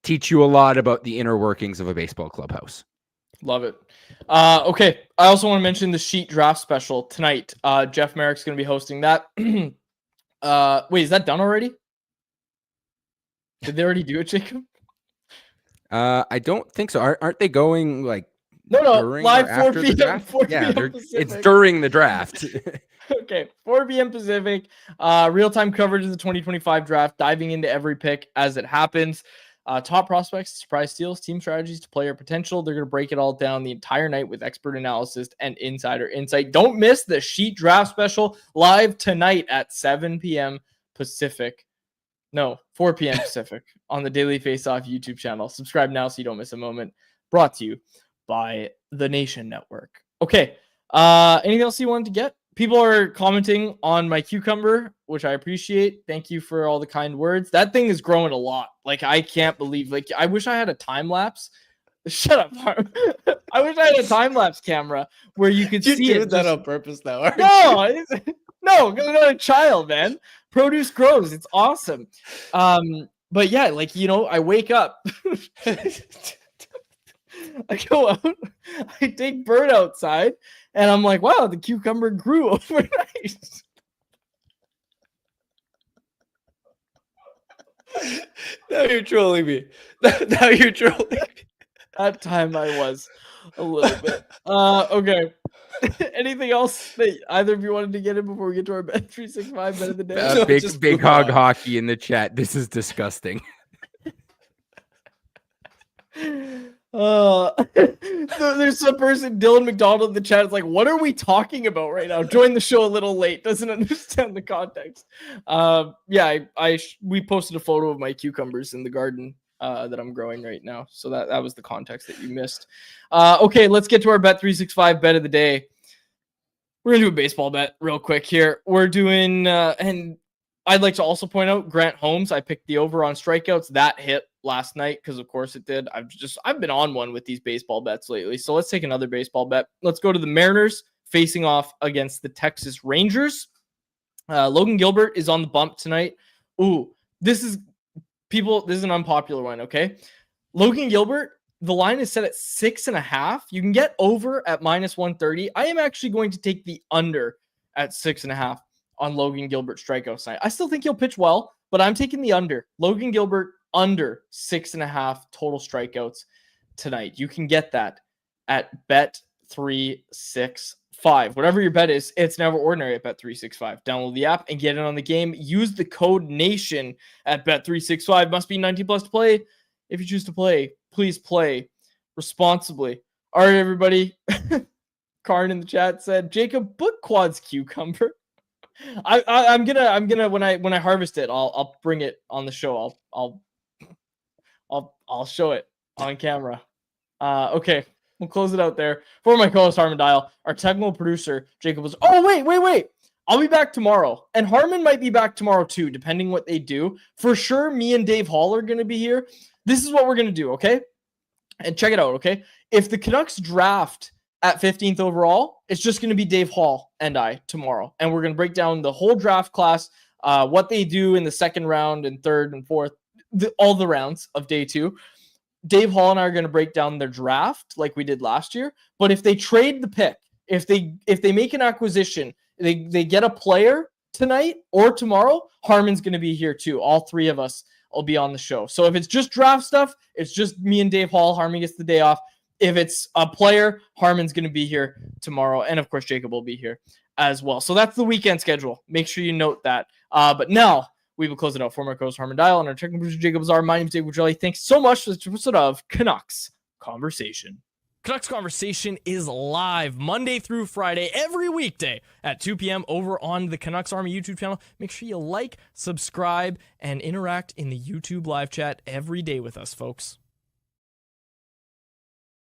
teach you a lot about the inner workings of a baseball clubhouse. Love it. Okay. I also want to mention the Sheet Draft special tonight. Jeff Merrick's going to be hosting that. Wait, is that done already? Did they already do it, Jacob? I don't think so. Aren't they going like no live 4 p.m. 4 p.m. It's during the draft. Okay, 4 p.m. Pacific. Real-time coverage of the 2025 draft, diving into every pick as it happens. Top prospects, surprise steals, team strategies to player potential. They're going to break it all down the entire night with expert analysis and insider insight. Don't miss the Sheet Draft special live tonight at 7 p.m. Pacific. No, 4 p.m. Pacific on the Daily Face-Off YouTube channel. Subscribe now so you don't miss a moment. Brought to you by the Nation Network. Okay, anything else you wanted to get? People are commenting on my cucumber, which I appreciate. Thank you for all the kind words. That thing is growing a lot. Like, I can't believe, like, I wish I had a time lapse. Shut up, Harm. I wish I had a time lapse camera where you could see it. You're doing that on purpose now, aren't No, No, I'm not a child, man. Produce grows. It's awesome. But yeah, like, I wake up. I go out, I take Bird outside, and I'm like, wow, the cucumber grew overnight. Now you're trolling me. Now you're trolling me. That time I was a little bit. Okay. Anything else that either of you wanted to get in before we get to our Bet 365 bet of the day? No, just Big move hog on. hockey in the chat. This is disgusting. There's some person, Dylan McDonald, in the chat. It's like, what are we talking about right now? Joined the show a little late, doesn't understand the context. We posted a photo of my cucumbers in the garden that I'm growing right now, so that was the context that you missed. Okay, let's get to our Bet 365 bet of the day. We're gonna do a baseball bet real quick here. We're doing, and I'd like to also point out Grant Holmes. I picked the over on strikeouts. That hit last night because, of course, it did. I've been on one with these baseball bets lately. So let's take another baseball bet. Let's go to the Mariners facing off against the Texas Rangers. Logan Gilbert is on the bump tonight. Ooh, this is an unpopular one. Okay, Logan Gilbert. The line is set at 6.5. You can get over at -130. I am actually going to take the under at 6.5 on Logan Gilbert strikeouts tonight. I still think he'll pitch well, but I'm taking the under. Logan Gilbert under 6.5 total strikeouts tonight. You can get that at Bet 365. Whatever your bet is, it's never ordinary at Bet 365. Download the app and get in on the game. Use the code NATION at Bet 365. Must be 19 plus to play. If you choose to play, please play responsibly. All right, everybody. Karn in the chat said, Jacob, book Quad's cucumber. I'm gonna when I harvest it, I'll bring it on the show. I'll show it on camera. Okay, we'll close it out there. For my co-host Harmon Dial, our technical producer Jacob was. Oh wait. I'll be back tomorrow, and Harmon might be back tomorrow too, depending what they do. For sure, me and Dave Hall are gonna be here. This is what we're gonna do, okay? And check it out, okay? If the Canucks draft at 15th overall, it's just going to be Dave Hall and I tomorrow. And we're going to break down the whole draft class, what they do in the second round and third and fourth, all the rounds of day 2. Dave Hall and I are going to break down their draft like we did last year. But if they trade the pick, if they make an acquisition, they get a player tonight or tomorrow, Harmon's going to be here too. All three of us will be on the show. So if it's just draft stuff, it's just me and Dave Hall. Harmon gets the day off. If it's a player, Harmon's going to be here tomorrow. And, of course, Jacob will be here as well. So that's the weekend schedule. Make sure you note that. But now we will close it out for my co-host Harmon Dial and our technical producer Jacob Azar. My name is Dave Gujalli. Thanks so much for this episode of Canucks Conversation. Canucks Conversation is live Monday through Friday, every weekday at 2 p.m. over on the Canucks Army YouTube channel. Make sure you like, subscribe, and interact in the YouTube live chat every day with us, folks.